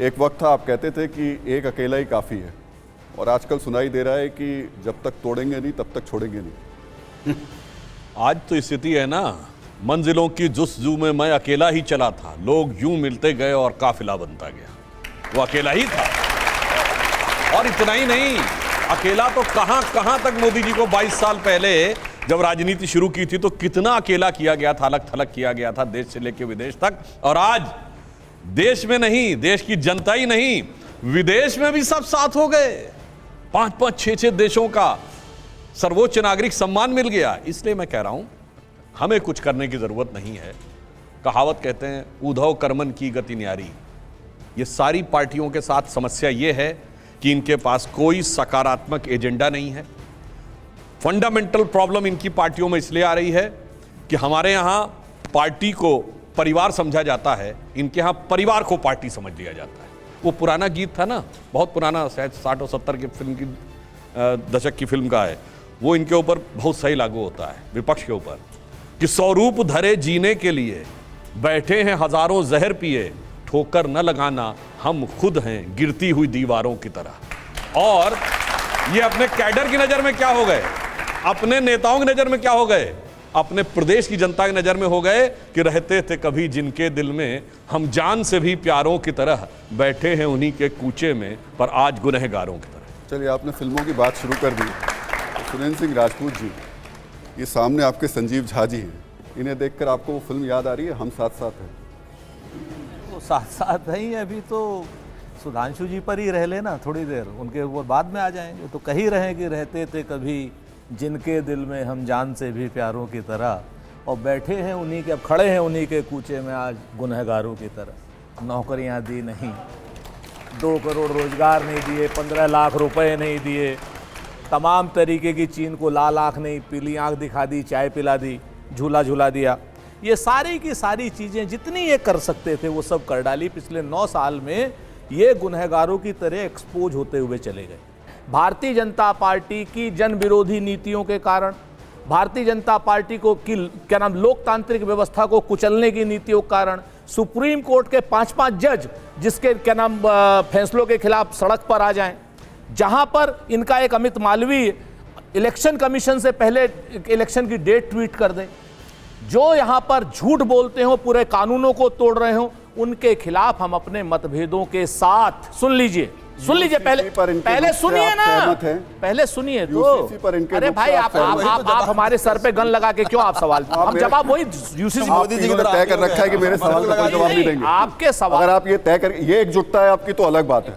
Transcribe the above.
एक वक्त था आप कहते थे कि एक अकेला ही काफ़ी है, और आजकल सुनाई दे रहा है कि जब तक तोड़ेंगे नहीं तब तक छोड़ेंगे नहीं। आज तो स्थिति है ना, मंजिलों की जुस्तजू में मैं अकेला ही चला था, लोग यूं मिलते गए और काफिला बनता गया। वो अकेला ही था। और इतना ही नहीं, अकेला तो कहां तक मोदी जी को 22 साल पहले जब राजनीति शुरू की थी तो कितना अकेला किया गया था, अलग थलग किया गया था, देश से लेकर विदेश तक। और आज देश में नहीं, देश की जनता ही नहीं, विदेश में भी सब साथ हो गए। 5-5, 6-6 देशों का सर्वोच्च नागरिक सम्मान मिल गया। इसलिए मैं कह रहा हूं हमें कुछ करने की जरूरत नहीं है। कहावत कहते हैं, उद्धव कर्मन की गति न्यारी। ये सारी पार्टियों के साथ समस्या ये है कि इनके पास कोई सकारात्मक एजेंडा नहीं है। फंडामेंटल प्रॉब्लम इनकी पार्टियों में इसलिए आ रही है कि हमारे यहां पार्टी को परिवार समझा जाता है, इनके यहां परिवार को पार्टी समझ लिया जाता है। वो पुराना गीत था ना, बहुत पुराना, शायद 60 और 70 की फिल्म की दशक की फिल्म का है, वो इनके ऊपर बहुत सही लागू होता है, विपक्ष के ऊपर, कि स्वरूप धरे जीने के लिए बैठे हैं हजारों जहर पिए, ठोकर न लगाना हम खुद हैं गिरती हुई दीवारों की तरह। और ये अपने कैडर की नजर में क्या हो गए, अपने नेताओं की नजर में क्या हो गए, अपने प्रदेश की जनता की नजर में हो गए कि रहते थे कभी जिनके दिल में हम जान से भी प्यारों की तरह, बैठे हैं उन्हीं के कूचे में पर आज गुनहगारों की तरह। चलिए, आपने फिल्मों की बात शुरू कर दी। सुरेंद्र सिंह राजपूत जी, ये सामने आपके संजीव झा जी हैं, इन्हें देखकर आपको वो फिल्म याद आ रही है, हम साथ साथ हैं? वो साथ साथ हैं, अभी तो सुधांशु जी पर ही रह लेना थोड़ी देर, उनके वो बाद में आ जाएंगे। तो कहीं रहे कि रहते थे कभी जिनके दिल में हम जान से भी प्यारों की तरह, और बैठे हैं उन्हीं के, अब खड़े हैं उन्हीं के कूचे में आज गुनहगारों की तरह। नौकरियां दी नहीं, 2 करोड़ रोजगार नहीं दिए, 15 लाख रुपए नहीं दिए, तमाम तरीके की चीन को लाल आँख नहीं, पीली आँख दिखा दी, चाय पिला दी, झूला झूला दिया। ये सारी की सारी चीज़ें जितनी ये कर सकते थे वो सब कर डाली। पिछले 9 साल में ये गुनहगारों की तरह एक्सपोज होते हुए चले गए। भारतीय जनता पार्टी की जन विरोधी नीतियों के कारण, भारतीय जनता पार्टी को की क्या नाम लोकतांत्रिक व्यवस्था को कुचलने की नीतियों के कारण, सुप्रीम कोर्ट के 5-5 जज जिसके क्या नाम फैसलों के खिलाफ सड़क पर आ जाएं, जहां पर इनका एक अमित मालवीय इलेक्शन कमीशन से पहले इलेक्शन की डेट ट्वीट कर दें, जो यहां पर झूठ बोलते हो, पूरे कानूनों को तोड़ रहे हो, उनके खिलाफ हम अपने मतभेदों के साथ, सुन लीजिए पहले सुनिए ना, पहले सुनिए तो। अरे भाई आप हमारे सर पे गन लगा के क्यों आप सवाल, हम जवाब वही यूसीसी मोदी जी ने तय कर रखा है कि मेरे सवाल का कोई जवाब नहीं देंगे। आपके सवाल, अगर आप ये तय कर, ये एकजुटता है आपकी तो अलग बात है।